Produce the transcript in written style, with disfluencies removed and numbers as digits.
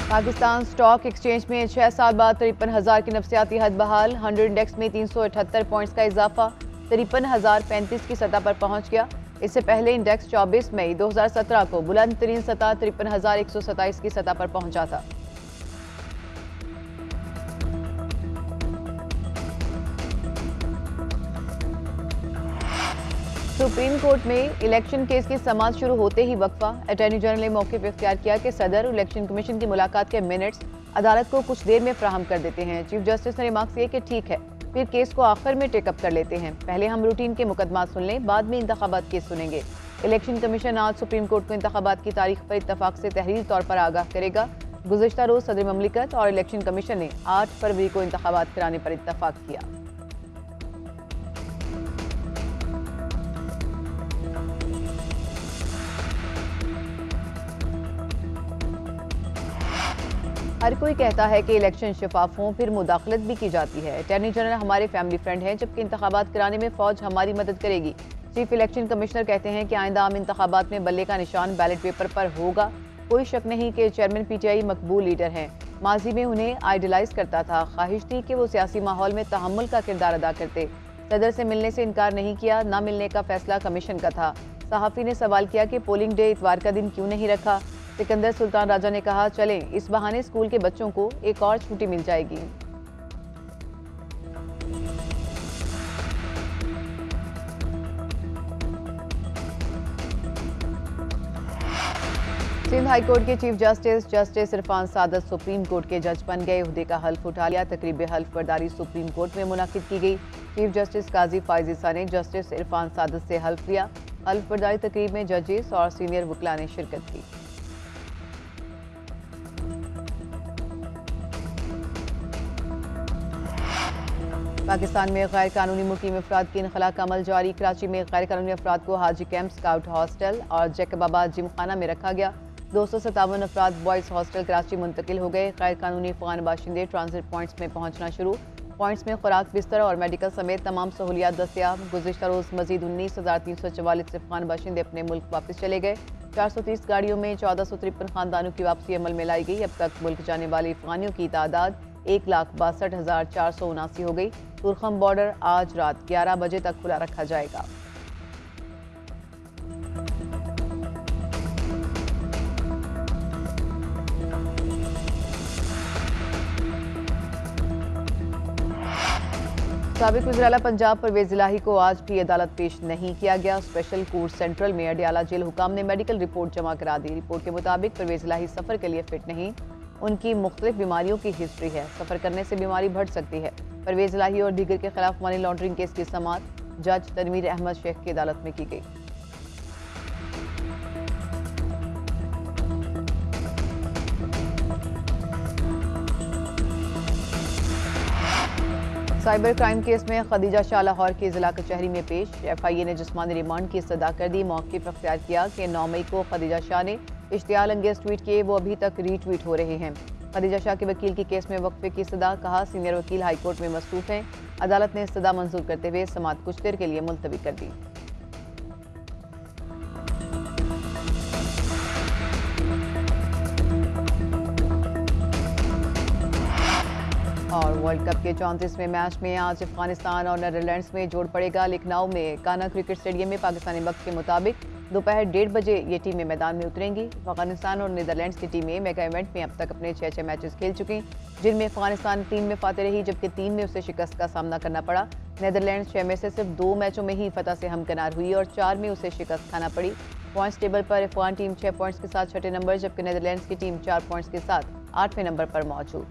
Pakistan stock exchange में 6 साल बाद 53,000 की नफसियाती हद बहाल। 100 इंडेक्स में 378 पॉइंट्स का इजाफा 53,035 की सतह पर पहुंच गया। इससे पहले इंडेक्स 24 मई 2017 को बुलंद तरीन सतह 53,127 की सतह पर पहुंचा था। सुप्रीम कोर्ट में इलेक्शन केस की समाअत शुरू होते ही वक्फा। अटॉर्नी जनरल ने मौके पर इख्तियार किया कि सदर इलेक्शन कमीशन की मुलाकात के मिनट्स अदालत को कुछ देर में फ्राहम कर देते हैं। चीफ जस्टिस ने रिमार्क किए कि ठीक है, फिर केस को आखिर में टेकअप कर लेते हैं। पहले हम रूटीन के मुकदमात सुन लें, बाद में इंतखाबात केस सुनेंगे। इलेक्शन कमीशन आज सुप्रीम कोर्ट को इंतखाबात की तारीख पर इत्तफाक से तहरीरी तौर पर आगाह करेगा। गुज़िश्ता रोज सदर ममलिकत और इलेक्शन कमीशन ने 8 फरवरी को इंतखाबात कराने पर इत्तफाक किया। हर कोई कहता है कि इलेक्शन शफाफ हों, फिर मुदाखलत भी की जाती है। अटॉर्नी जनरल हमारे फैमिली फ्रेंड हैं, जबकि इंतखाबात कराने में फौज हमारी मदद करेगी। चीफ इलेक्शन कमिश्नर कहते हैं कि आइंदा आम इंतखाबात में बल्ले का निशान बैलेट पेपर पर होगा। कोई शक नहीं कि चेयरमैन पीटीआई मकबूल लीडर हैं। माजी में उन्हें आइडलाइज करता था। ख्वाहिश थी कि वो सियासी माहौल में तहम्मुल का किरदार अदा करते। सदर से मिलने से इनकार नहीं किया, ना मिलने का फैसला कमीशन का था। सहाफ़ी ने सवाल किया कि पोलिंग डे इतवार का दिन क्यों नहीं रखा। सिकंदर सुल्तान राजा ने कहा, चलें इस बहाने स्कूल के बच्चों को एक और छुट्टी मिल जाएगी। सिंध हाई कोर्ट के चीफ जस्टिस इरफान सादत सुप्रीम कोर्ट के जज बन गए। ओहदे का हल्फ उठा लिया। तकरीब हल्फ बर्दारी सुप्रीम कोर्ट में मुनाकिद की गई। चीफ जस्टिस काजी फाइज ईसा ने जस्टिस इरफान सादत से हल्फ लिया। हल्फ बर्दारी तकरीब में जजेस और सीनियर वकला ने शिरकत की। पाकिस्तान में गैर कानूनी मुकीम अफराद की इनखला का अमल जारी। कराची में गैर कानूनी अफराद को हाजी कैंप, स्काउट हॉस्टल और जैकबाबाद जिम खाना में रखा गया। 257 अफराद बॉयज़ हॉस्टल कराची मुंतकिल हो गए। गैर कानूनी अफगान बाशिंदे ट्रांजिट पॉइंट्स में पहुंचना शुरू। पॉइंट्स में खुराक, बिस्तर और मेडिकल समेत तमाम सहूलियात दस्तियाब। गुज़िश्ता रोज़ मजीद 19,344 अफगान बाशिंदे अपने मुल्क वापस चले गए। 430 गाड़ियों में 1453 खानदानों की वापसी अमल में लाई गई। अब तक मुल्क जाने वाले अफगानियों की तादाद 1,62,479 हो गई। तुरखम बॉर्डर आज रात 11 बजे तक खुला रखा जाएगा। साबिक वज़ीर-ए-आला पंजाब परवेज़ इलाही को आज भी अदालत पेश नहीं किया गया। स्पेशल कोर्ट सेंट्रल में अडियाला जेल हुकाम ने मेडिकल रिपोर्ट जमा करा दी। रिपोर्ट के मुताबिक परवेज़ इलाही सफ़र के लिए फिट नहीं। उनकी मुख्तलिफ बीमारियों की हिस्ट्री है। सफ़र करने से बीमारी बढ़ सकती है। परवेज़ इलाही और दीगर के खिलाफ मनी लॉन्ड्रिंग केस की समाअत जज तनवीर अहमद शेख की अदालत में की गई। साइबर क्राइम केस में खदीजा शाह लाहौर की जिला कचहरी में पेश। FIA ने जिस्मानी रिमांड की इस्तदा कर दी। मौके पर इख्तियार किया कि 9 मई को खदीजा शाह ने इश्तियाल अंगेज ट्वीट किए, वो अभी तक रीट्वीट हो रहे हैं। खदीजा शाह के वकील की केस में वक्फे की इस्तदा। कहा, सीनियर वकील हाई कोर्ट में मसरूफ हैं। अदालत ने इस्तदा मंजूर करते हुए समाअत कुछ देर के लिए मुलतवी कर दी। और वर्ल्ड कप के 34वें मैच में आज अफगानिस्तान और नीदरलैंड्स में जोड़ पड़ेगा। लखनऊ में काना क्रिकेट स्टेडियम में पाकिस्तानी वक्त के मुताबिक दोपहर 1:30 बजे ये टीमें मैदान में उतरेंगी। अफगानिस्तान और नीदरलैंड्स की टीमें मेगा इवेंट में अब तक अपने 6 मैचेस खेल चुकी, जिनमें अफगानिस्तान 3 में फाते रही, जबकि 3 में उसे शिकस्त का सामना करना पड़ा। नीदरलैंड्स 6 में से सिर्फ 2 मैचों में ही फतह से हमकिनार हुई और 4 में उसे शिकस्त खाना पड़ी। पॉइंट्स टेबल पर अफगान टीम 6 पॉइंट्स के साथ छठे नंबर, जबकि नीदरलैंड्स की टीम 4 पॉइंट्स के साथ 8वें नंबर पर मौजूद।